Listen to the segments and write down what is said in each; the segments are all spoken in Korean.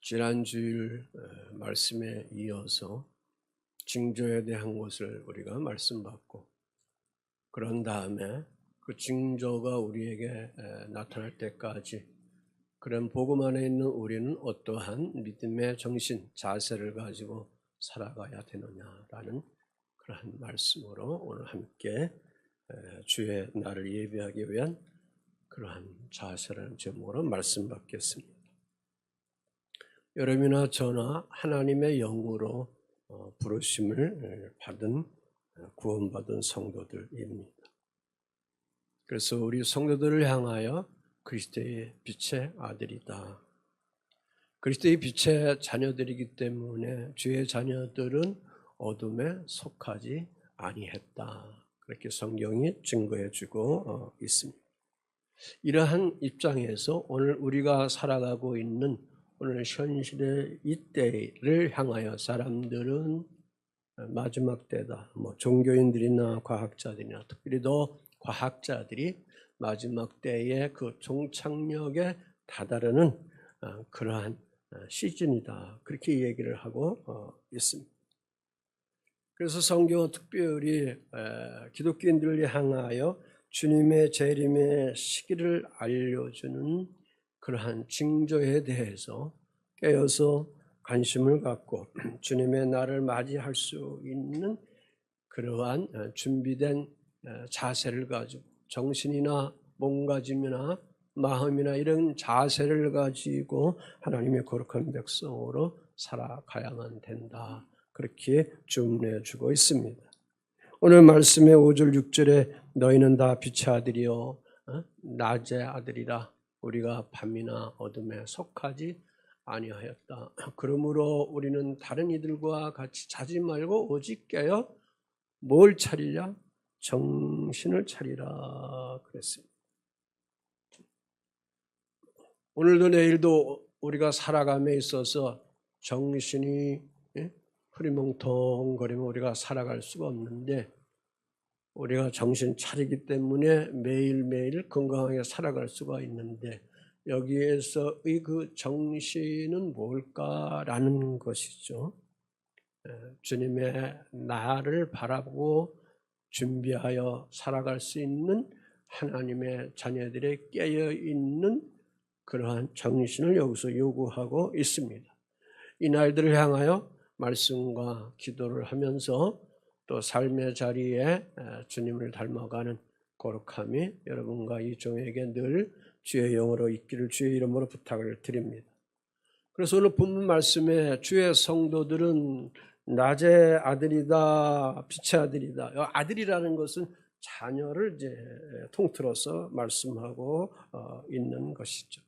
지난 주일 말씀에 이어서 징조에 대한 것을 우리가 말씀받고, 그런 다음에 그 징조가 우리에게 나타날 때까지 그런 복음 안에 있는 우리는 어떠한 믿음의 정신, 자세를 가지고 살아가야 되느냐라는 그러한 말씀으로 오늘 함께 주의 날을 예비하기 위한 그러한 자세라는 제목으로 말씀 받겠습니다. 여러분이나 저나 하나님의 영으로 부르심을 받은 구원받은 성도들입니다. 그래서 우리 성도들을 향하여 그리스도의 빛의 아들이다, 그리스도의 빛의 자녀들이기 때문에 주의 자녀들은 어둠에 속하지 아니했다, 그렇게 성경이 증거해주고 있습니다. 이러한 입장에서 오늘 우리가 살아가고 있는 오늘 현실의 이때를 향하여 사람들은 마지막 때다, 종교인들이나 과학자들이나 특별히 더 과학자들이 마지막 때의 그 종착역에 다다르는 그러한 시즌이다, 그렇게 얘기를 하고 있습니다. 그래서 성경은 특별히 기독교인들을 향하여 주님의 재림의 시기를 알려주는 그러한 징조에 대해서 깨어서 관심을 갖고 주님의 날을 맞이할 수 있는 그러한 준비된 자세를 가지고, 정신이나 몸가짐이나 마음이나 이런 자세를 가지고 하나님의 거룩한 백성으로 살아가야만 된다, 그렇게 주문해 주고 있습니다. 오늘 말씀의 5절 6절에 너희는 다 빛의 아들이요 낮의 아들이라, 우리가 밤이나 어둠에 속하지 아니하였다. 그러므로 우리는 다른 이들과 같이 자지 말고 오직 깨어 뭘 차리랴? 정신을 차리라 그랬습니다. 오늘도 내일도 우리가 살아감에 있어서 정신이 흐리멍텅거리면 우리가 살아갈 수가 없는데, 우리가 정신 차리기 때문에 매일매일 건강하게 살아갈 수가 있는데, 여기에서의 그 정신은 뭘까라는 것이죠. 주님의 날을 바라보고 준비하여 살아갈 수 있는 하나님의 자녀들의 깨어있는 그러한 정신을 여기서 요구하고 있습니다. 이 날들을 향하여 말씀과 기도를 하면서 또 삶의 자리에 주님을 닮아가는 거룩함이 여러분과 이 종에게 늘 주의 영으로 있기를 주의 이름으로 부탁을 드립니다. 그래서 오늘 본문 말씀에 주의 성도들은 낮의 아들이다, 빛의 아들이다. 아들이라는 것은 자녀를 이제 통틀어서 말씀하고 있는 것이죠.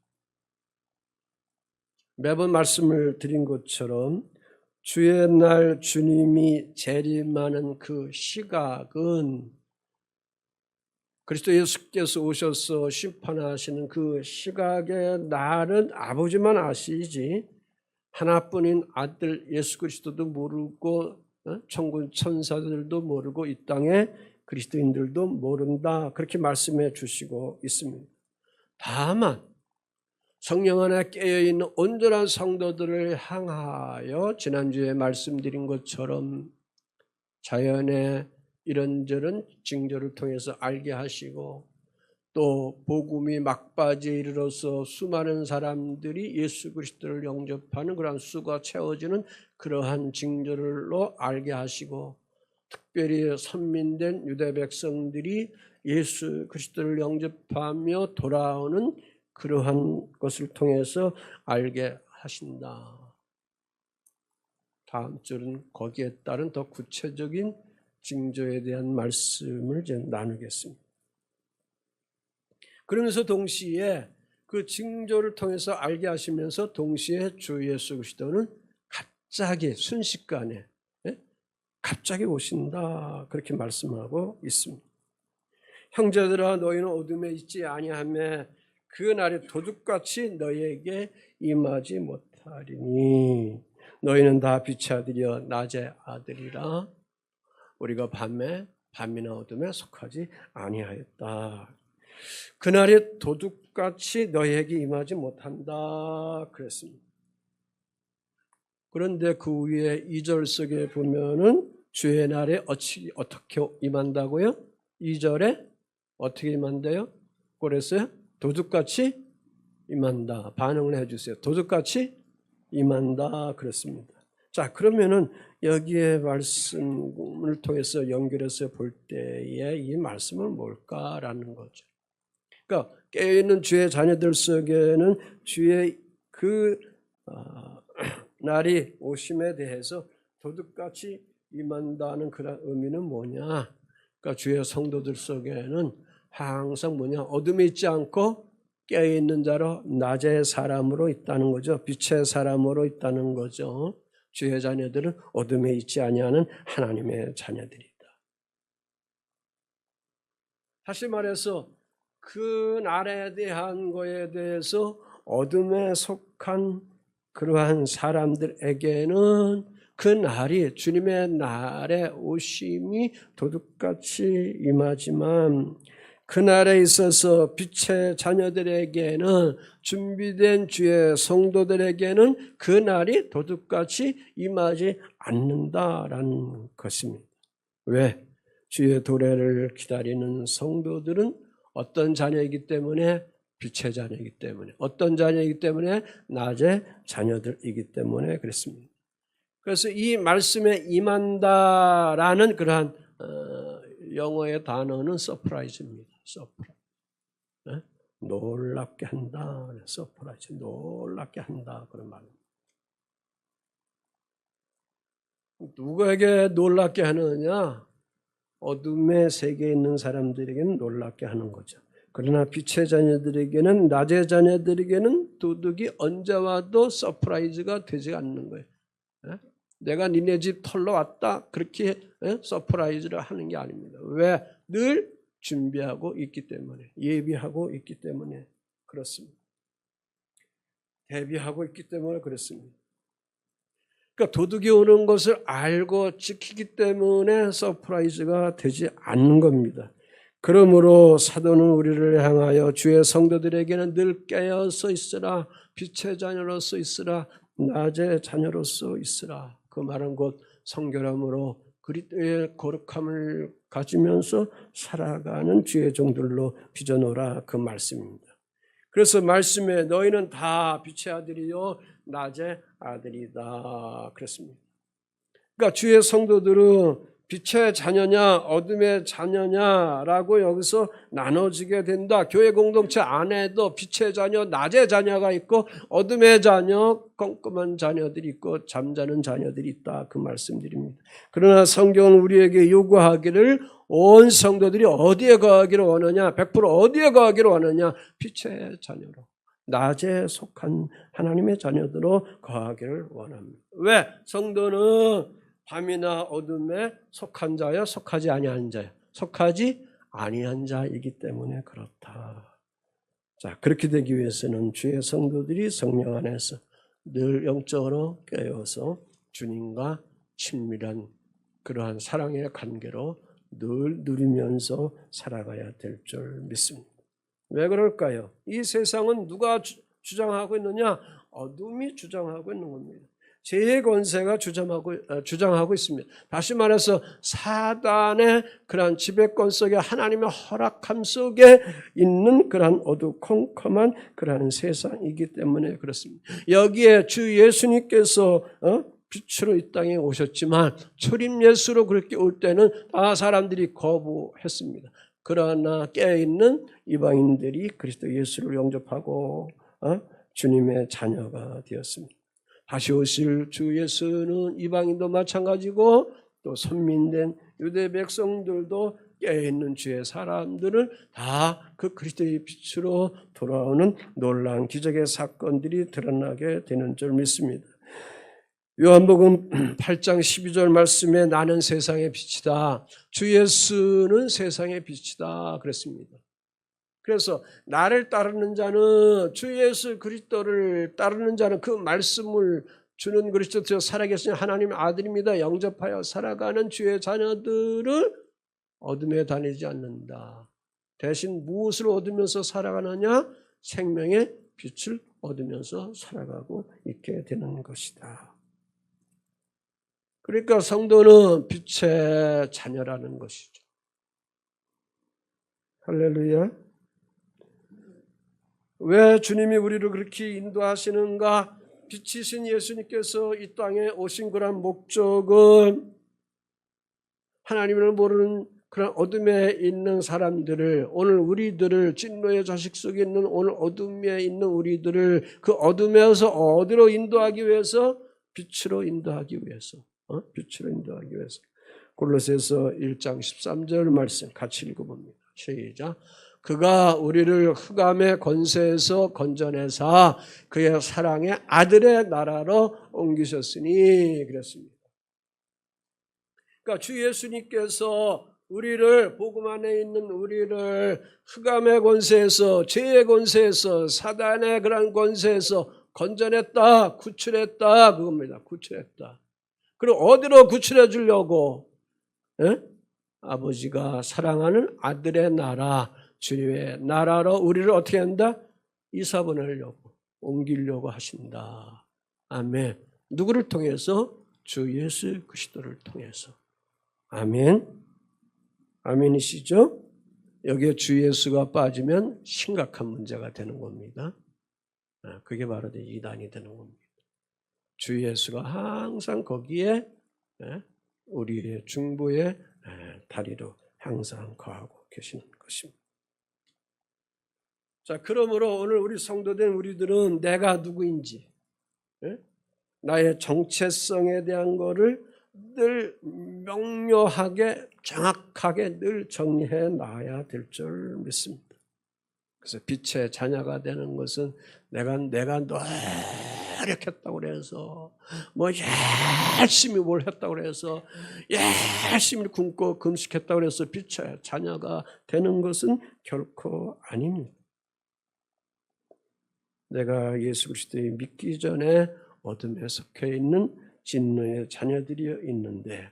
매번 말씀을 드린 것처럼 주의 날 주님이 재림하는 그 시각은 그리스도 예수께서 오셔서 심판하시는 그 시각의 날은 아버지만 아시지 하나뿐인 아들 예수 그리스도도 모르고 천군 천사들도 모르고 이 땅의 그리스도인들도 모른다, 그렇게 말씀해 주시고 있습니다. 다만 성령 안에 깨어있는 온전한 성도들을 향하여 지난주에 말씀드린 것처럼 자연의 이런저런 징조를 통해서 알게 하시고, 또 복음이 막바지에 이르러서 수많은 사람들이 예수 그리스도를 영접하는 그러한 수가 채워지는 그러한 징조를로 알게 하시고, 특별히 선민된 유대 백성들이 예수 그리스도를 영접하며 돌아오는 그러한 것을 통해서 알게 하신다. 다음 줄은 거기에 따른 더 구체적인 징조에 대한 말씀을 이제 나누겠습니다. 그러면서 동시에 그 징조를 통해서 알게 하시면서 동시에 주 예수 그리스도는 갑자기 순식간에 갑자기 오신다, 그렇게 말씀하고 있습니다. 형제들아 너희는 어둠에 있지 아니하며 그 날에 도둑같이 너희에게 임하지 못하리니 너희는 다 빛의 아들이여 낮의 아들이라, 우리가 밤이나 어둠에 속하지 아니하였다. 그날에 도둑같이 너희에게 임하지 못한다 그랬습니다. 그런데 그 위에 2절 속에 보면은 주의 날에 어떻게 임한다고요? 2절에 어떻게 임한대요? 그랬어요? 도둑같이 임한다. 반응을 해주세요. 도둑같이 임한다. 그렇습니다. 자, 그러면은 여기에 말씀을 통해서 연결해서 볼 때에 이 말씀은 뭘까라는 거죠. 그러니까 깨어있는 주의 자녀들 속에는 주의 그 날이 오심에 대해서 도둑같이 임한다는 그런 의미는 뭐냐? 그러니까 주의 성도들 속에는 항상 뭐냐? 어둠에 있지 않고 깨어있는 자로 낮의 사람으로 있다는 거죠. 빛의 사람으로 있다는 거죠. 주의 자녀들은 어둠에 있지 아니하는 하나님의 자녀들이다. 다시 말해서 그 날에 대한 거에 대해서 어둠에 속한 그러한 사람들에게는 그 날이 주님의 날에 오심이 도둑같이 임하지만 그 날에 있어서 빛의 자녀들에게는 준비된 주의 성도들에게는 그 날이 도둑같이 임하지 않는다라는 것입니다. 왜? 주의 도래를 기다리는 성도들은 어떤 자녀이기 때문에? 빛의 자녀이기 때문에. 어떤 자녀이기 때문에? 낮의 자녀들이기 때문에 그렇습니다. 그래서 이 말씀에 임한다라는 그러한 영어의 단어는 서프라이즈입니다. 서프라이즈. 네? 놀랍게 한다. 서프라이즈. 놀랍게 한다. 그런 말입니다. 누구에게 놀랍게 하느냐? 어둠의 세계에 있는 사람들에게는 놀랍게 하는 거죠. 그러나 빛의 자녀들에게는, 낮의 자녀들에게는 도둑이 언제 와도 서프라이즈가 되지 않는 거예요. 내가 니네 집 털러 왔다 그렇게 서프라이즈를 하는 게 아닙니다. 왜? 늘 준비하고 있기 때문에, 예비하고 있기 때문에 그렇습니다. 대비하고 있기 때문에 그렇습니다. 그러니까 도둑이 오는 것을 알고 지키기 때문에 서프라이즈가 되지 않는 겁니다. 그러므로 사도는 우리를 향하여 주의 성도들에게는 늘 깨어서 있으라, 빛의 자녀로서 있으라, 낮의 자녀로서 있으라. 그 말은 곧 성결함으로 그리스도의 거룩함을 가지면서 살아가는 주의 종들로 빚어놓으라 그 말씀입니다. 그래서 말씀에 너희는 다 빛의 아들이요 낮의 아들이다 그랬습니다. 그러니까 주의 성도들은 빛의 자녀냐 어둠의 자녀냐라고 여기서 나눠지게 된다. 교회 공동체 안에도 빛의 자녀, 낮의 자녀가 있고 어둠의 자녀, 껌껌한 자녀들이 있고 잠자는 자녀들이 있다. 그 말씀드립니다. 그러나 성경은 우리에게 요구하기를 온 성도들이 어디에 거하기를 원하냐? 100% 어디에 거하기를 원하냐? 빛의 자녀로. 낮에 속한 하나님의 자녀들로 거하기를 원합니다. 왜? 성도는 밤이나 어둠에 속한 자야, 속하지 아니한 자야. 속하지 아니한 자이기 때문에 그렇다. 자, 그렇게 되기 위해서는 주의 성도들이 성령 안에서 늘 영적으로 깨어서 주님과 친밀한 그러한 사랑의 관계로 늘 누리면서 살아가야 될 줄 믿습니다. 왜 그럴까요? 이 세상은 누가 주장하고 있느냐? 어둠이 주장하고 있는 겁니다. 죄의 권세가 주장하고 있습니다. 다시 말해서 사단의 그러한 지배권 속에 하나님의 허락함 속에 있는 그러한 어두컴컴한 그러한 세상이기 때문에 그렇습니다. 여기에 주 예수님께서 빛으로 이 땅에 오셨지만 초림 예수로 그렇게 올 때는 다 사람들이 거부했습니다. 그러나 깨어있는 이방인들이 그리스도 예수를 영접하고 주님의 자녀가 되었습니다. 다시 오실 주 예수는 이방인도 마찬가지고 또 선민된 유대 백성들도 깨어있는 주의 사람들은 다 그 그리스도의 빛으로 돌아오는 놀라운 기적의 사건들이 드러나게 되는 줄 믿습니다. 요한복음 8장 12절 말씀에 나는 세상의 빛이다. 주 예수는 세상의 빛이다 그랬습니다. 그래서 나를 따르는 자는 주 예수 그리스도를 따르는 자는 그 말씀을 주는 그리스도 살아계신 하나님의 아들입니다. 영접하여 살아가는 주의 자녀들은 어둠에 다니지 않는다. 대신 무엇을 얻으면서 살아가느냐? 생명의 빛을 얻으면서 살아가고 있게 되는 것이다. 그러니까 성도는 빛의 자녀라는 것이죠. 할렐루야. 왜 주님이 우리를 그렇게 인도하시는가? 빛이신 예수님께서 이 땅에 오신 그런 목적은 하나님을 모르는 그런 어둠에 있는 사람들을, 오늘 우리들을, 진노의 자식 속에 있는 오늘 어둠에 있는 우리들을 그 어둠에서 어디로 인도하기 위해서? 빛으로 인도하기 위해서. 빛으로 인도하기 위해서. 골로새서 1장 13절 말씀 같이 읽어봅니다. 시작. 그가 우리를 흑암의 권세에서 건져내사 그의 사랑의 아들의 나라로 옮기셨으니 그랬습니다. 그러니까 주 예수님께서 우리를, 복음 안에 있는 우리를 흑암의 권세에서, 죄의 권세에서, 사단의 그런 권세에서 건져냈다, 구출했다, 그겁니다. 구출했다. 그리고 어디로 구출해 주려고? 아버지가 사랑하는 아들의 나라, 주님의 나라로 우리를 어떻게 한다? 이사보내려고, 옮기려고 하신다. 아멘. 누구를 통해서? 주 예수 그리스도를 통해서. 아멘. 아멘이시죠? 여기에 주 예수가 빠지면 심각한 문제가 되는 겁니다. 그게 바로 이단이 되는 겁니다. 주 예수가 항상 거기에 우리의 중보의 다리로 항상 거하고 계시는 것입니다. 자, 그러므로 오늘 우리 성도된 우리들은 내가 누구인지, 나의 정체성에 대한 거를 늘 명료하게 정확하게 늘 정리해 놔야 될 줄 믿습니다. 그래서 빛의 자녀가 되는 것은 내가 노력했다고 해서 뭐 열심히 뭘 했다고 해서 열심히 굶고 금식했다고 해서 빛의 자녀가 되는 것은 결코 아닙니다. 내가 예수 그리스도를 믿기 전에 어둠에 속해 있는 진노의 자녀들이 있는데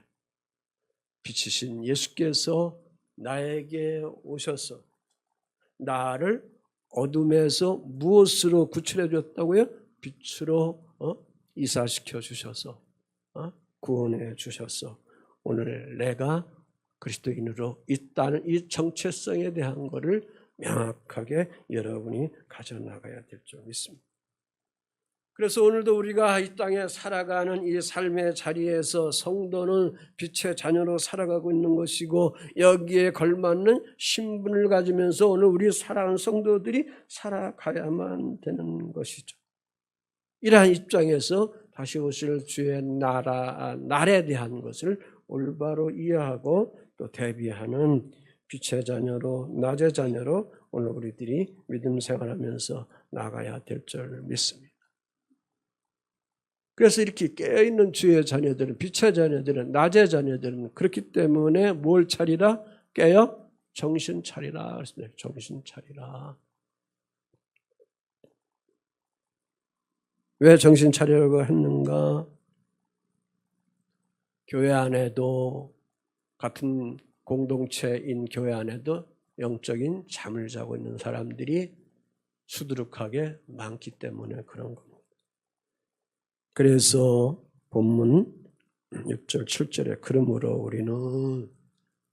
빛이신 예수께서 나에게 오셔서 나를 어둠에서 무엇으로 구출해 줬다고요? 빛으로 이사시켜 주셔서 구원해 주셔서 오늘 내가 그리스도인으로 있다는 이 정체성에 대한 것을 명확하게 여러분이 가져나가야 될 줄 믿습니다. 그래서 오늘도 우리가 이 땅에 살아가는 이 삶의 자리에서 성도는 빛의 자녀로 살아가고 있는 것이고 여기에 걸맞는 신분을 가지면서 오늘 우리 사랑하는 성도들이 살아가야만 되는 것이죠. 이러한 입장에서 다시 오실 주의 날에 대한 것을 올바로 이해하고 또 대비하는 빛의 자녀로, 낮의 자녀로 오늘 우리들이 믿음 생활하면서 나가야 될 줄 믿습니다. 그래서 이렇게 깨어있는 주의 자녀들은, 빛의 자녀들은, 낮의 자녀들은 그렇기 때문에 뭘 차리라? 깨어? 정신 차리라. 그랬습니다. 정신 차리라. 왜 정신 차리라고 했는가? 교회 안에도, 같은 공동체인 교회 안에도 영적인 잠을 자고 있는 사람들이 수두룩하게 많기 때문에 그런 겁니다. 그래서 본문 6절 7절에 그러므로 우리는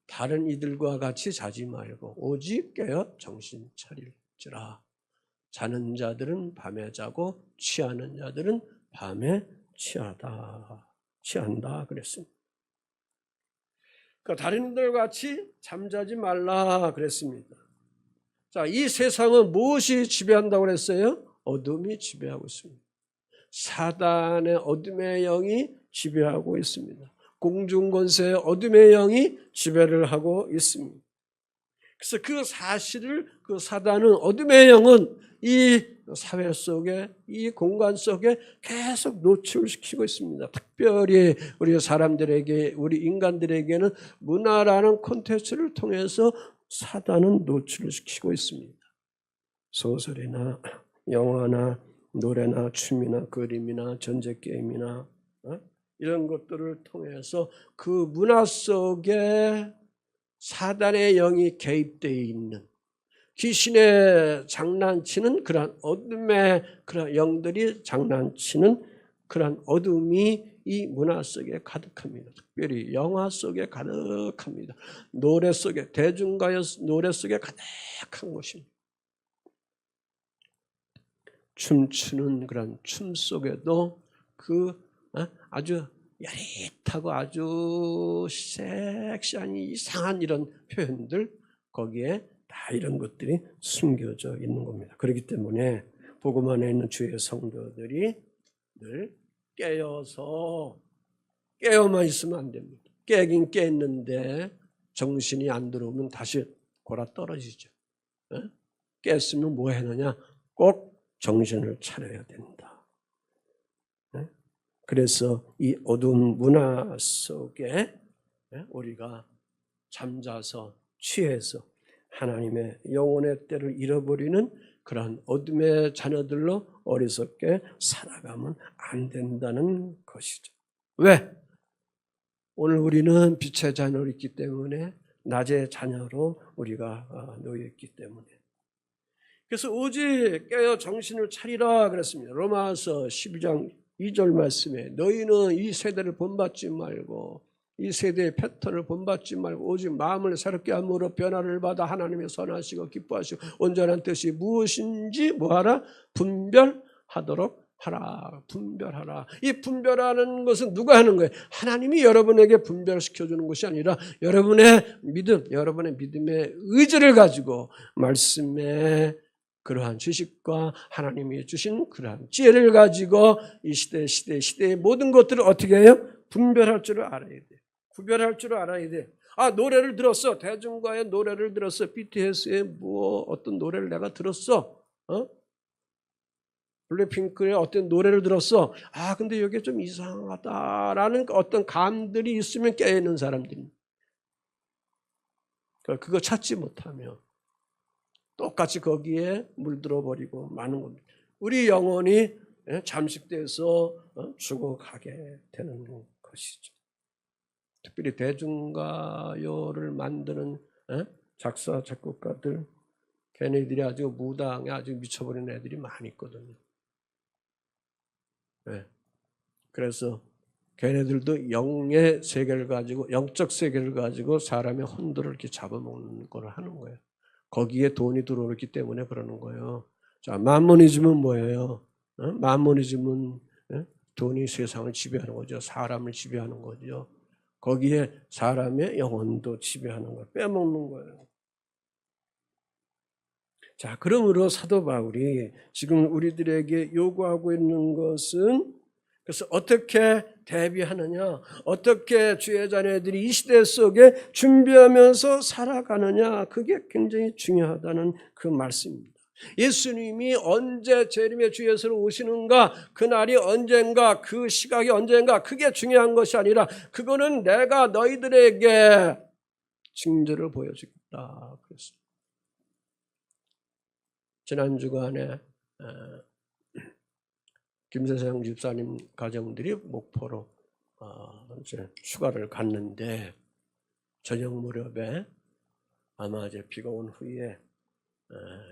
다른 이들과 같이 자지 말고 오직 깨어 정신 차릴지라. 자는 자들은 밤에 자고 취하는 자들은 밤에 취한다 그랬습니다. 그러니까 다른 이들과 같이 잠자지 말라 그랬습니다. 자, 이 세상은 무엇이 지배한다고 그랬어요? 어둠이 지배하고 있습니다. 사단의 어둠의 영이 지배하고 있습니다. 공중권세의 어둠의 영이 지배를 하고 있습니다. 그래서 그 사실을, 그 사단은, 어둠의 영은 이 사회 속에, 이 공간 속에 계속 노출시키고 있습니다. 특별히 우리 사람들에게, 우리 인간들에게는 문화라는 콘텐츠를 통해서 사단은 노출시키고 있습니다. 소설이나 영화나 노래나 춤이나 그림이나 전자게임이나 이런 것들을 통해서 그 문화 속에 사단의 영이 개입되어 있는, 귀신의 장난치는 그런 어둠의 그런 영들이 장난치는 그런 어둠이 이 문화 속에 가득합니다. 특별히 영화 속에 가득합니다. 노래 속에, 대중가요 노래 속에 가득한 곳입니다. 춤추는 그런 춤 속에도 아주 야릿하고 아주 섹시한 이상한 이런 표현들, 거기에 다 이런 것들이 숨겨져 있는 겁니다. 그렇기 때문에 복음 안에 있는 주의 성도들이 늘 깨어만 있으면 안 됩니다. 깨긴 깼는데 정신이 안 들어오면 다시 골아 떨어지죠. 깼으면 뭐 해느냐? 꼭 정신을 차려야 된다. 그래서 이 어두운 문화 속에 우리가 잠자서 취해서 하나님의 영혼의 때를 잃어버리는 그러한 어둠의 자녀들로 어리석게 살아가면 안 된다는 것이죠. 왜? 오늘 우리는 빛의 자녀로 있기 때문에 낮의 자녀로 우리가 놓여 있기 때문에. 그래서 오직 깨어 정신을 차리라 그랬습니다. 로마서 12장 2절 말씀에 너희는 이 세대를 본받지 말고 이 세대의 패턴을 본받지 말고 오직 마음을 새롭게 함으로 변화를 받아 하나님의 선하시고 기뻐하시고 온전한 뜻이 무엇인지 뭐하라? 분별하도록 하라. 분별하라. 이 분별하는 것은 누가 하는 거예요? 하나님이 여러분에게 분별시켜주는 것이 아니라 여러분의 믿음, 여러분의 믿음의 의지를 가지고 말씀에 그러한 지식과 하나님이 주신 그러한 지혜를 가지고 이 시대의 모든 것들을 어떻게 해요? 분별할 줄을 알아야 돼요. 구별할 줄을 알아야 돼요. 노래를 들었어. 대중가의 노래를 들었어. BTS의 어떤 노래를 내가 들었어. 블랙핑크의 어떤 노래를 들었어. 근데 이게 좀 이상하다라는 어떤 감들이 있으면 깨있는 사람들입니다. 그거 찾지 못하면 똑같이 거기에 물들어 버리고 마는 겁니다. 우리 영혼이 잠식돼서 죽어가게 되는 것이죠. 특별히 대중가요를 만드는 작사, 작곡가들, 걔네들이 아주 무당에 아주 미쳐버린 애들이 많이 있거든요. 그래서 걔네들도 영의 세계를 가지고, 영적 세계를 가지고 사람의 혼돈을 이렇게 잡아먹는 걸 하는 거예요. 거기에 돈이 들어오기 때문에 그러는 거예요. 자, 만모니즘은 뭐예요? 만모니즘은 돈이 세상을 지배하는 거죠. 사람을 지배하는 거죠. 거기에 사람의 영혼도 지배하는 거예요. 빼먹는 거예요. 자, 그러므로 사도 바울이 지금 우리들에게 요구하고 있는 것은 그래서 어떻게 대비하느냐, 어떻게 주의 자녀들이 이 시대 속에 준비하면서 살아가느냐, 그게 굉장히 중요하다는 그 말씀입니다. 예수님이 언제 재림의 주 예수로 오시는가, 그날이 언젠가, 그 시각이 언젠가, 그게 중요한 것이 아니라 그거는 내가 너희들에게 징조를 보여주겠다 그랬습니다. 지난 주간에 김세상 집사님 가정들이 목포로 이제 휴가를 갔는데 저녁 무렵에 아마 이제 비가 온 후에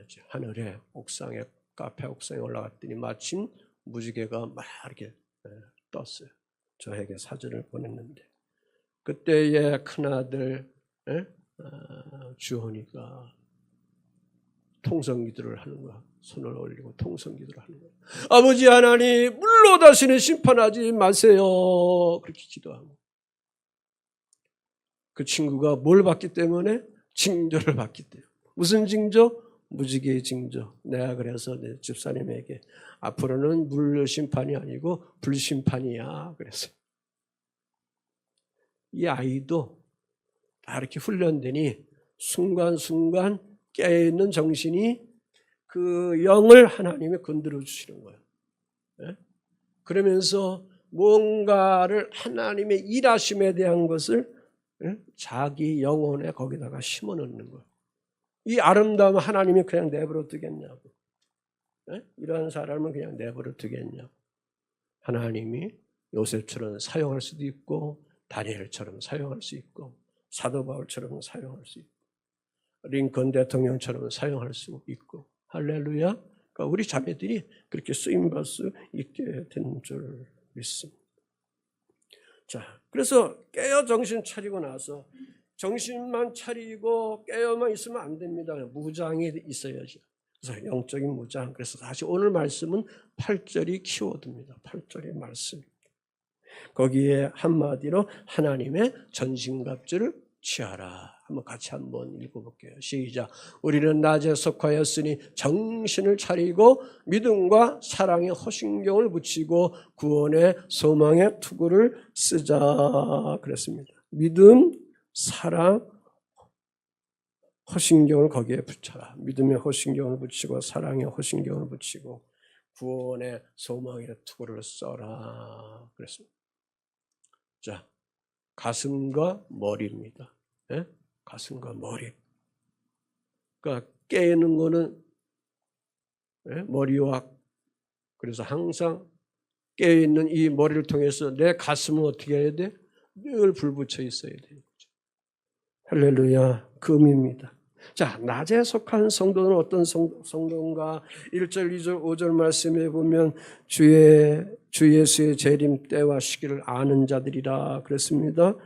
이제 하늘에 옥상에 카페 옥상에 올라갔더니 마침 무지개가 막 이렇게 떴어요. 저에게 사진을 보냈는데 그때의 큰아들 주원이가 통성기도를 하는 거야. 손을 올리고 통성기도를 하는 거야. 아버지 하나님, 물로 다시는 심판하지 마세요. 그렇게 기도하고. 그 친구가 뭘 받기 때문에? 징조를 받기 때문에. 무슨 징조? 무지개의 징조. 내가 그래서 내 집사님에게 앞으로는 물 심판이 아니고 불심판이야 그랬어요. 이 아이도 다 이렇게 훈련되니 순간순간 깨어있는 정신이 그 영을 하나님이 건드려 주시는 거예요. 그러면서 뭔가를 하나님의 일하심에 대한 것을 자기 영혼에 거기다가 심어 넣는 거예요. 이 아름다움 하나님이 그냥 내버려 두겠냐고. 이러한 사람을 그냥 내버려 두겠냐고. 하나님이 요셉처럼 사용할 수도 있고 다니엘처럼 사용할 수 있고 사도 바울처럼 사용할 수 있고 링컨 대통령처럼 사용할 수 있고 할렐루야. 그러니까 우리 자매들이 그렇게 쓰임받을 수 있게 되는 줄 믿습니다. 자, 그래서 깨어 정신 차리고 나서 정신만 차리고 깨어만 있으면 안 됩니다. 무장이 있어야죠. 그래서 영적인 무장. 그래서 다시 오늘 말씀은 8절이 키워드입니다. 8절의 말씀. 거기에 한마디로 하나님의 전신갑주를 취하라. 한번 같이 한번 읽어볼게요. 시작. 우리는 낮에 속하였으니 정신을 차리고 믿음과 사랑의 허신경을 붙이고 구원의 소망의 투구를 쓰자 그랬습니다. 믿음, 사랑, 허신경을 거기에 붙여라. 믿음의 허신경을 붙이고 사랑의 허신경을 붙이고 구원의 소망의 투구를 써라 그랬습니다. 자, 가슴과 머리입니다. 예? 가슴과 머리. 그러니까 깨는 거는 머리와 그래서 항상 깨어있는 이 머리를 통해서 내 가슴은 어떻게 해야 돼? 늘 불붙여 있어야 되는 거죠. 할렐루야, 그 의미입니다. 자, 낮에 속한 성도는 어떤 성도인가? 1절, 2절, 5절 말씀에 보면 주 예수의 재림 때와 시기를 아는 자들이라 그랬습니다.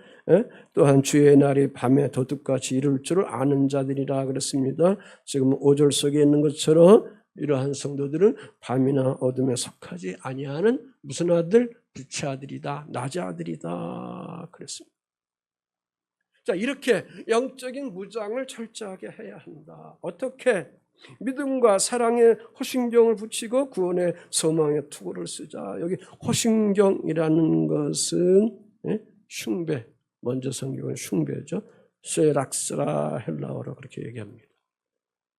또한 주의 날이 밤에 도둑같이 이룰 줄을 아는 자들이라 그랬습니다. 지금 5절 속에 있는 것처럼 이러한 성도들은 밤이나 어둠에 속하지 아니하는 무슨 아들? 빛의 아들이다. 낮의 아들이다. 그랬습니다. 자, 이렇게 영적인 무장을 철저하게 해야 한다. 어떻게? 믿음과 사랑의 허신경을 붙이고 구원의 소망의 투구를 쓰자. 여기 허신경이라는 것은 흉배, 먼저 성경은 흉배죠. 쇠락스라 헬라어로 그렇게 얘기합니다.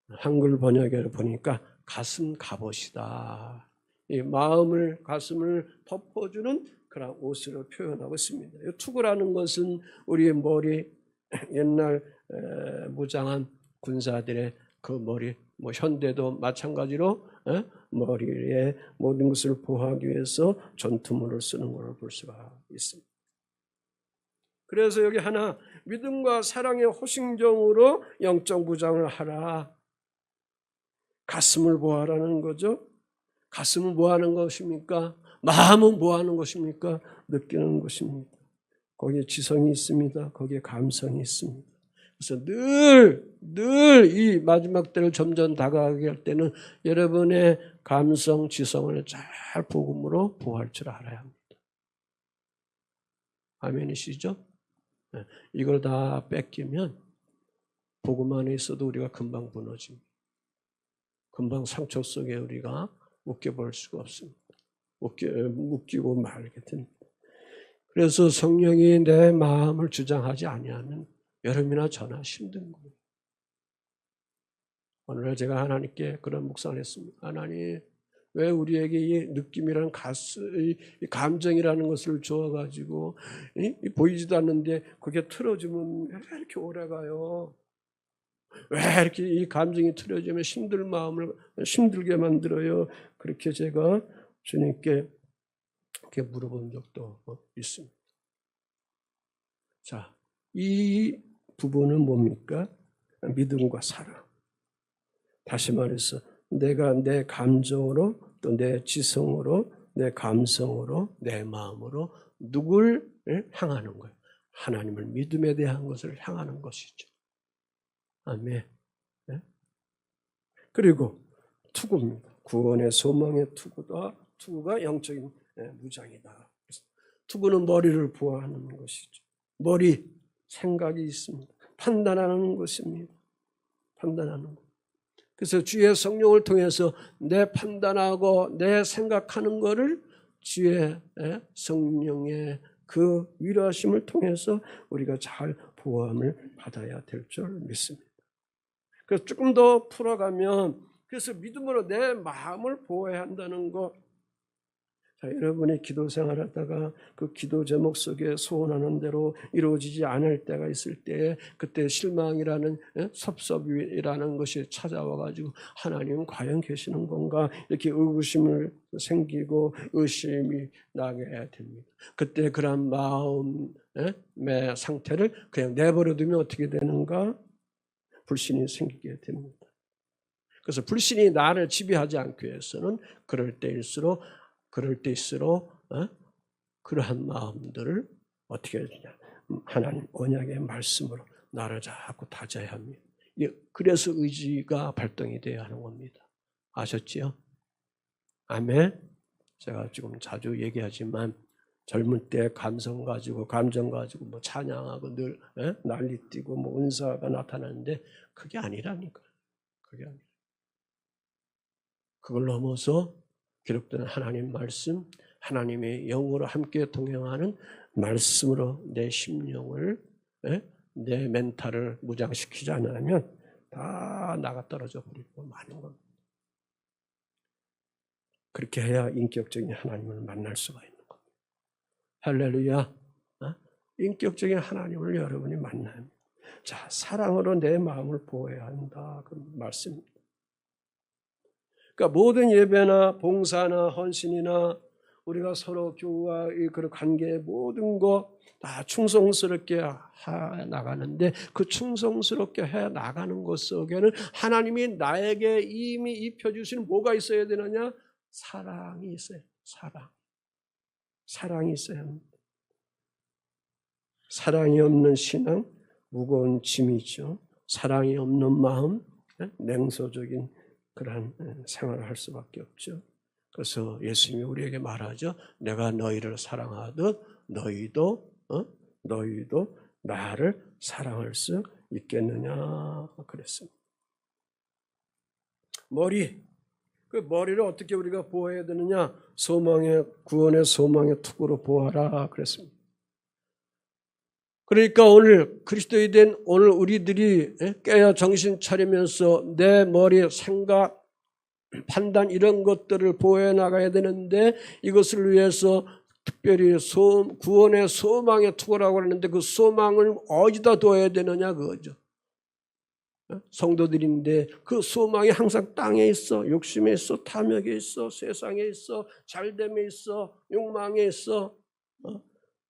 한글 번역에 보니까 가슴 갑옷이다. 이 마음을 가슴을 덮어주는 그런 옷으로 표현하고 있습니다. 이 투구라는 것은 우리의 머리, 옛날 무장한 군사들의 그 머리, 뭐 현대도 마찬가지로 머리에 모든 것을 보호하기 위해서 전투물을 쓰는 것을 볼 수가 있습니다. 그래서 여기 하나 믿음과 사랑의 호신경으로 영적 무장을 하라. 가슴을 보호하라는 거죠. 가슴은 뭐 하는 것입니까? 마음은 뭐 하는 것입니까? 느끼는 것입니다. 거기에 지성이 있습니다. 거기에 감성이 있습니다. 그래서 늘 이 마지막 때를 점점 다가가게 할 때는 여러분의 감성, 지성을 잘 복음으로 보호할 줄 알아야 합니다. 아멘이시죠? 이걸 다 뺏기면 복음 안에 있어도 우리가 금방 무너집니다. 금방 상처 속에 우리가 묶여볼 수가 없습니다. 묶이고 말게 됩니다. 그래서 성령이 내 마음을 주장하지 아니하면 여러분이나 저나 힘든 거예요. 오늘 제가 하나님께 그런 묵상을 했습니다. 하나님, 왜 우리에게 이 느낌이라는 이 감정이라는 것을 주어가지고 보이지도 않는데 그게 틀어지면 왜 이렇게 오래가요? 왜 이렇게 이 감정이 틀어지면 마음을 힘들게 만들어요? 그렇게 제가 주님께 이렇게 물어본 적도 있습니다. 자, 이 부분은 뭡니까? 믿음과 사랑. 다시 말해서 내가 내 감정으로 또 내 지성으로 내 감성으로 내 마음으로 누굴 향하는 거예요? 하나님을 믿음에 대한 것을 향하는 것이죠. 아멘. 네? 그리고 투구입니다. 구원의 소망의 투구가 영적인 무장이다. 투구는 머리를 보호하는 것이죠. 머리, 생각이 있습니다. 판단하는 것입니다. 판단하는 것. 그래서 주의 성령을 통해서 내 판단하고 내 생각하는 것을 주의 성령의 그 위로하심을 통해서 우리가 잘 보호함을 받아야 될 줄 믿습니다. 그래서 조금 더 풀어가면 그래서 믿음으로 내 마음을 보호해야 한다는 것. 자, 여러분이 기도 생활하다가 그 기도 제목 속에 소원하는 대로 이루어지지 않을 때가 있을 때 그때 실망이라는 섭섭이라는 것이 찾아와가지고 하나님은 과연 계시는 건가 이렇게 의구심을 생기고 의심이 나게 됩니다. 그때 그런 마음의 상태를 그냥 내버려두면 어떻게 되는가? 불신이 생기게 됩니다. 그래서 불신이 나를 지배하지 않기 위해서는 그럴 때일수록 그러한 마음들을 어떻게 해야 되냐? 하나님 언약의 말씀으로 나를 자꾸 다져야 합니다. 그래서 의지가 발동이 돼야 하는 겁니다. 아셨지요? 아멘. 제가 지금 자주 얘기하지만 젊을 때 감성 가지고 감정 가지고 뭐 찬양하고 늘 난리 뛰고 뭐 은사가 나타나는데 그게 아니라니까. 그게 아니라. 그걸 넘어서 기록되는 하나님 말씀, 하나님의 영으로 함께 동행하는 말씀으로 내 심령을, 내 멘탈을 무장시키지 않으면 다 나가 떨어져 버리고 마는 겁니다. 그렇게 해야 인격적인 하나님을 만날 수가 있는 겁니다. 할렐루야. 인격적인 하나님을 여러분이 만나요. 자, 사랑으로 내 마음을 보호해야 한다. 그 말씀입니다. 그러니까 모든 예배나 봉사나 헌신이나 우리가 서로 교우와의 그런 관계의 모든 것 다 충성스럽게 해 나가는데 그 충성스럽게 해 나가는 것 속에는 하나님이 나에게 이미 입혀주신 뭐가 있어야 되느냐? 사랑이 있어요. 사랑이 있어야 합니다. 사랑이 없는 신앙, 무거운 짐이죠. 사랑이 없는 마음, 냉소적인 그러한 생활을 할 수밖에 없죠. 그래서 예수님이 우리에게 말하죠. 내가 너희를 사랑하듯 너희도 나를 사랑할 수 있겠느냐 그랬습니다. 그 머리를 어떻게 우리가 보호해야 되느냐? 구원의 소망의 투구로 보호하라 그랬습니다. 그러니까 오늘 그리스도에 대한 오늘 우리들이 깨어 정신 차리면서 내 머리, 생각, 판단 이런 것들을 보호해 나가야 되는데 이것을 위해서 특별히 구원의 소망의 투구라고 하는데 그 소망을 어디다 둬야 되느냐 그거죠. 성도들인데 그 소망이 항상 땅에 있어, 욕심에 있어, 탐욕에 있어, 세상에 있어, 잘됨에 있어, 욕망에 있어.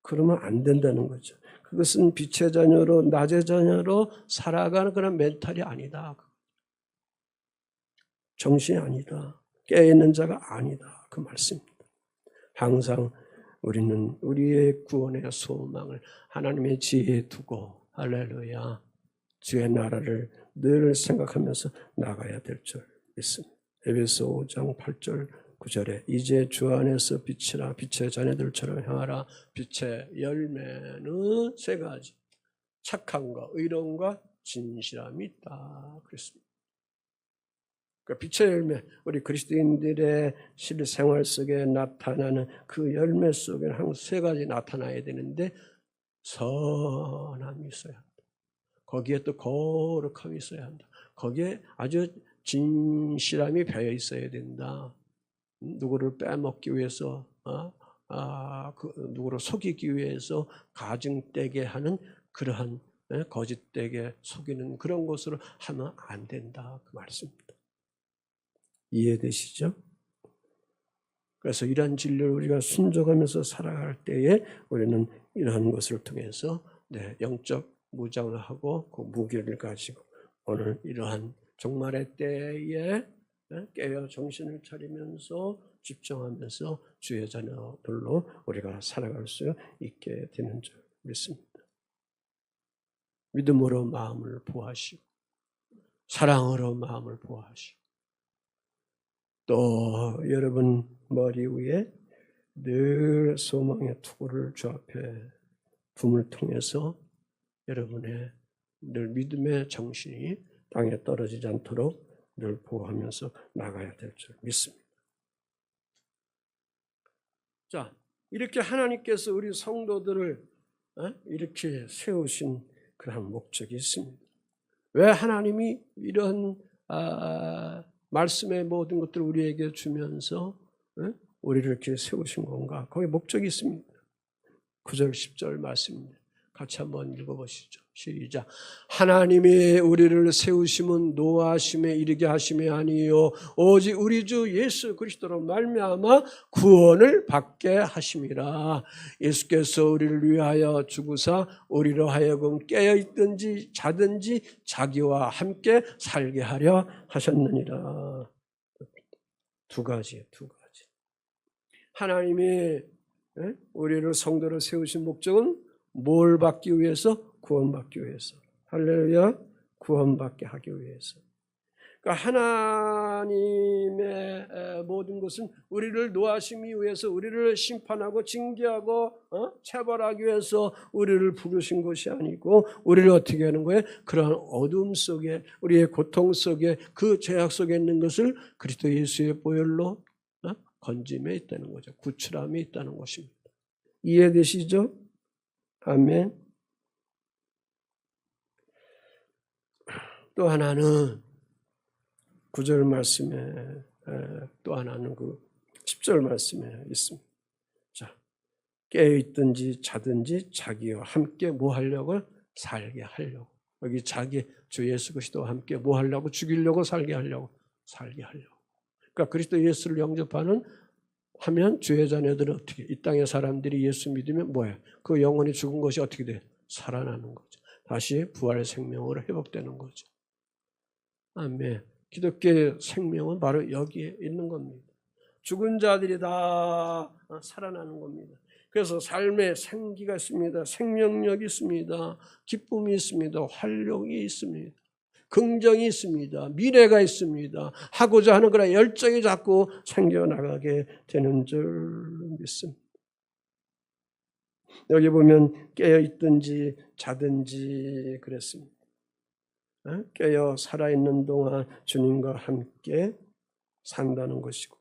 그러면 안 된다는 거죠. 그것은 빛의 자녀로 낮의 자녀로 살아가는 그런 멘탈이 아니다. 정신이 아니다. 깨어있는 자가 아니다. 그 말씀입니다. 항상 우리는 우리의 구원의 소망을 하나님의 지혜에 두고 할렐루야 주의 나라를 늘 생각하면서 나가야 될 줄 믿습니다. 에베소 5장 8절 9절에 이제 주 안에서 빛이라 빛의 자녀들처럼 행하라. 빛의 열매는 세 가지. 착함과 의로움과 진실함이 있다. 그랬습니다. 그러니까 빛의 열매, 우리 그리스도인들의 실생활 속에 나타나는 그 열매 속에 항상 세 가지 나타나야 되는데 선함이 있어야 한다. 거기에 또 거룩함이 있어야 한다. 거기에 아주 진실함이 배어 있어야 된다. 누구를 빼먹기 위해서, 누구를 속이기 위해서 가증되게 하는 그러한 거짓되게 속이는 그런 것으로 하면 안 된다. 그 말씀입니다. 이해되시죠? 그래서 이러한 진리를 우리가 순종하면서 살아갈 때에 우리는 이러한 것을 통해서 영적 무장을 하고 그 무기를 가지고 오늘 이러한 종말의 때에 깨어 정신을 차리면서 집중하면서 주의 자녀들로 우리가 살아갈 수 있게 되는 줄 믿습니다. 믿음으로 마음을 보호하시고 사랑으로 마음을 보호하시고 또 여러분 머리 위에 늘 소망의 투구를 주 앞에 둠을 통해서 여러분의 늘 믿음의 정신이 땅에 떨어지지 않도록 늘 보호하면서 나가야 될 줄 믿습니다. 자, 이렇게 하나님께서 우리 성도들을 이렇게 세우신 그런 목적이 있습니다. 왜 하나님이 이런 말씀의 모든 것들을 우리에게 주면서 우리를 이렇게 세우신 건가? 거기에 목적이 있습니다. 9절 10절 말씀입니다. 같이 한번 읽어보시죠. 시작. 하나님이 우리를 세우심은 노하심에 이르게 하심이 아니요 오직 우리 주 예수 그리스도로 말미암아 구원을 받게 하심이라. 예수께서 우리를 위하여 죽으사 우리로 하여금 깨어있든지 자든지 자기와 함께 살게 하려 하셨느니라. 두 가지. 하나님이 우리를 성도로 세우신 목적은 뭘 받기 위해서? 구원받기 위해서. 할렐루야. 구원받게 하기 위해서. 그러니까 하나님의 모든 것은 우리를 노하심이 위해서, 우리를 심판하고 징계하고 체벌하기 위해서 우리를 부르신 것이 아니고, 우리를 어떻게 하는 거예요? 그러한 어둠 속에, 우리의 고통 속에, 그 죄악 속에 있는 것을 그리스도 예수의 보혈로 건짐에 있다는 거죠. 구출함이 있다는 것입니다. 이해되시죠? 아멘. 또 하나는 9절 말씀에, 또 하나는 그 10절 말씀에 있습니다. 자, 깨어있든지 자든지 자기와 함께 뭐 하려고? 살게 하려고. 여기 자기 주 예수 그리스도와 함께 뭐 하려고? 죽이려고, 살게 하려고. 살게 하려고. 그러니까 그리스도 예수를 영접하는 하면 주의 자녀들은 어떻게, 이 땅의 사람들이 예수 믿으면 뭐예요? 그 영혼이 죽은 것이 어떻게 돼요? 살아나는 거죠. 다시 부활의 생명으로 회복되는 거죠. 아멘. 기독교의 생명은 바로 여기에 있는 겁니다. 죽은 자들이 다 살아나는 겁니다. 그래서 삶에 생기가 있습니다. 생명력이 있습니다. 기쁨이 있습니다. 활력이 있습니다. 긍정이 있습니다. 미래가 있습니다. 하고자 하는 그런 열정이 자꾸 생겨나가게 되는 줄 믿습니다. 여기 보면 깨어있든지 자든지 그랬습니다. 깨어 살아있는 동안 주님과 함께 산다는 것이고,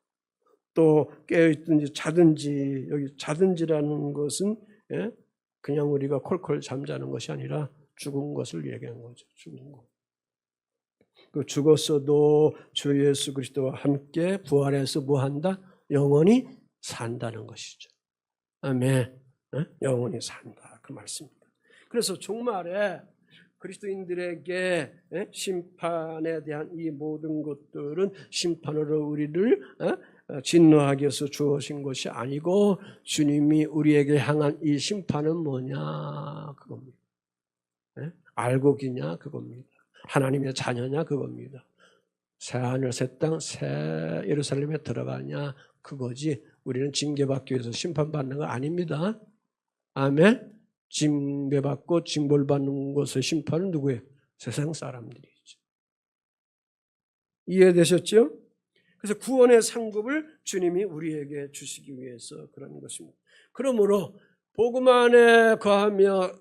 또 깨어있든지 자든지, 여기 자든지라는 것은 그냥 우리가 콜콜 잠자는 것이 아니라 죽은 것을 얘기한 거죠. 죽은 것. 그 죽었어도 주 예수 그리스도와 함께 부활해서 뭐한다? 영원히 산다는 것이죠. 아멘. 영원히 산다 그 말씀입니다. 그래서 종말에 그리스도인들에게 심판에 대한 이 모든 것들은 심판으로 우리를 진노하기 위해서 주어진 것이 아니고, 주님이 우리에게 향한 이 심판은 뭐냐 그겁니다. 알고 기냐 그겁니다. 하나님의 자녀냐 그겁니다. 새하늘 새 땅 새 예루살렘에 들어가냐 그거지, 우리는 징계받기 위해서 심판받는 거 아닙니다. 아멘. 징계받고 징벌받는 것의 심판은 누구예요? 세상 사람들이죠. 이해되셨죠? 그래서 구원의 상급을 주님이 우리에게 주시기 위해서 그런 것입니다. 그러므로 복음 안에 거하며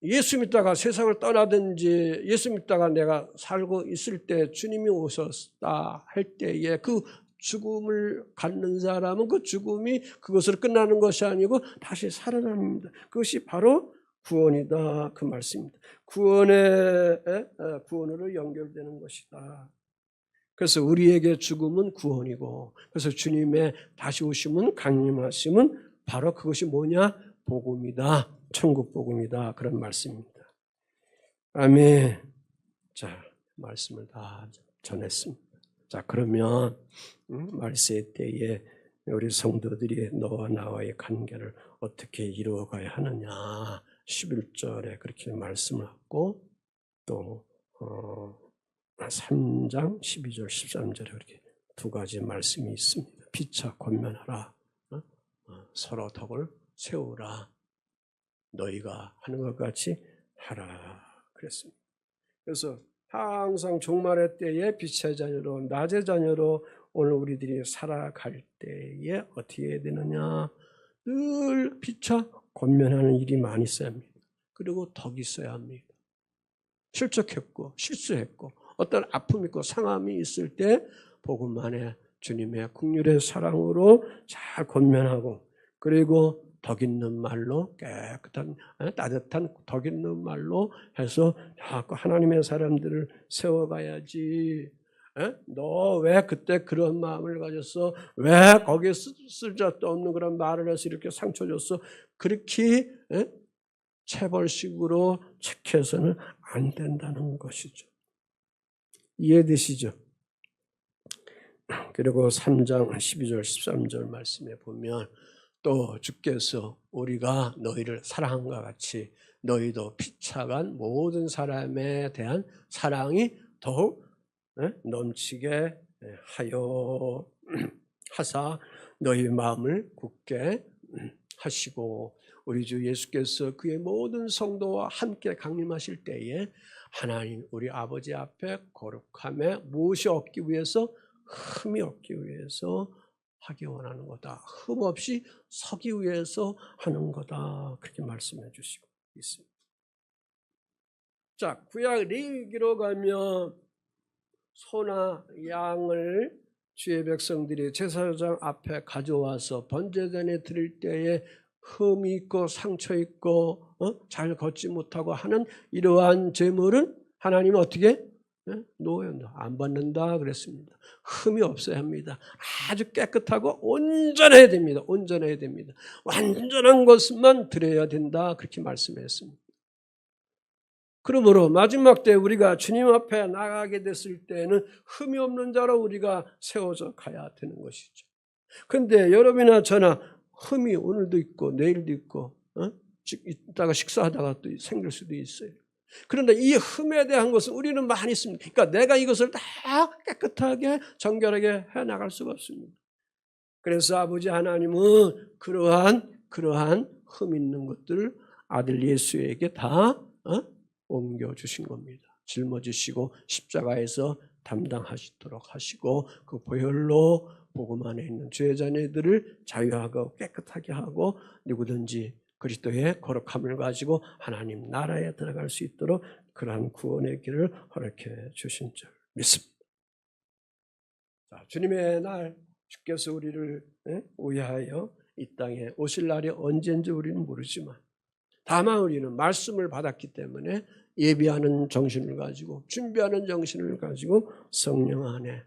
예수 믿다가 세상을 떠나든지, 예수 믿다가 내가 살고 있을 때 주님이 오셨다 할 때에 그 죽음을 갖는 사람은 그 죽음이 그것으로 끝나는 것이 아니고 다시 살아납니다. 그것이 바로 구원이다 그 말씀입니다. 구원으로 연결되는 것이다. 그래서 우리에게 죽음은 구원이고, 그래서 주님의 다시 오심은, 강림하심은 바로 그것이 뭐냐? 복음이다. 천국 복음이다. 그런 말씀입니다. 아멘. 자, 말씀을 다 전했습니다. 자, 그러면 말세 때에 우리 성도들이 너와 나와의 관계를 어떻게 이루어가야 하느냐, 11절에 그렇게 말씀을 하고, 또 3장 12절 13절에 그렇게 두 가지 말씀이 있습니다. 피차 권면하라, 서로 덕을 세우라, 너희가 하는 것 같이 하라 그랬습니다. 그래서 항상 종말의 때에 빛의 자녀로, 낮의 자녀로 오늘 우리들이 살아갈 때에 어떻게 해야 되느냐? 늘 피차 권면하는 일이 많이 있어야 합니다. 그리고 덕이 있어야 합니다. 실족했고 실수했고 어떤 아픔이 있고 상함이 있을 때 복음 안에 주님의 긍휼의 사랑으로 잘 권면하고, 그리고 덕 있는 말로, 깨끗한 따뜻한 덕 있는 말로 해서 자꾸 하나님의 사람들을 세워가야지. 너 왜 그때 그런 마음을 가졌어? 왜 거기에 쓸데도 없는 그런 말을 해서 이렇게 상처 줬어? 그렇게 체벌식으로 책해서는 안 된다는 것이죠. 이해되시죠? 그리고 3장 12절 13절 말씀에 보면 또 주께서 우리가 너희를 사랑한 것 같이 너희도 피차간 모든 사람에 대한 사랑이 더욱 넘치게 하여 하사 너희 마음을 굳게 하시고 우리 주 예수께서 그의 모든 성도와 함께 강림하실 때에 하나님 우리 아버지 앞에 거룩함에 무엇이 없기 위해서? 흠이 없기 위해서 하기 원하는 거다. 흠 없이 서기 위해서 하는 거다. 그렇게 말씀해 주시고 있습니다. 자, 구약 레위기로 가면 소나 양을 주의 백성들이 제사장 앞에 가져와서 번제전에 드릴 때에 흠이 있고 상처 있고 잘 걷지 못하고 하는 이러한 제물은 하나님은 어떻게? 노예한다. 안 받는다 그랬습니다. 흠이 없어야 합니다. 아주 깨끗하고 온전해야 됩니다. 온전해야 됩니다. 완전한 것만 드려야 된다. 그렇게 말씀했습니다. 그러므로 마지막 때 우리가 주님 앞에 나가게 됐을 때는 흠이 없는 자로 우리가 세워져 가야 되는 것이죠. 그런데 여러분이나 저나 흠이 오늘도 있고 내일도 있고 이따가 식사하다가 또 생길 수도 있어요. 그런데 이 흠에 대한 것은 우리는 많이 있습니다. 그러니까 내가 이것을 다 깨끗하게 정결하게 해나갈 수가 없습니다. 그래서 아버지 하나님은 그러한 흠 있는 것들을 아들 예수에게 다 옮겨주신 겁니다. 짊어지시고 십자가에서 담당하시도록 하시고 그 보혈로 복음 안에 있는 주의 자녀들을 자유하고 깨끗하게 하고 누구든지 그리스도의 거룩함을 가지고 하나님 나라에 들어갈 수 있도록 그러한 구원의 길을 허락해 주신 줄 믿습니다. 자, 주님의 날 주께서 우리를 위하여 이 땅에 오실 날이 언제인지 우리는 모르지만 다만 우리는 말씀을 받았기 때문에 예비하는 정신을 가지고 준비하는 정신을 가지고 성령 안에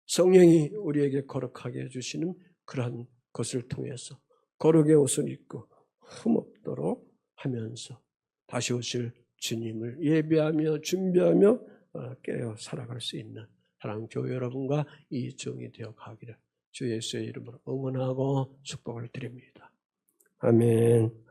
성령이 우리에게 거룩하게 해주시는 그러한 것을 통해서 거룩의 옷을 입고 흠없도록 하면서 다시 오실 주님을 예비하며 준비하며 깨어 살아갈 수 있는 사랑하는 교회 여러분과 이 정이 되어 가기를 주 예수의 이름으로 응원하고 축복을 드립니다. 아멘.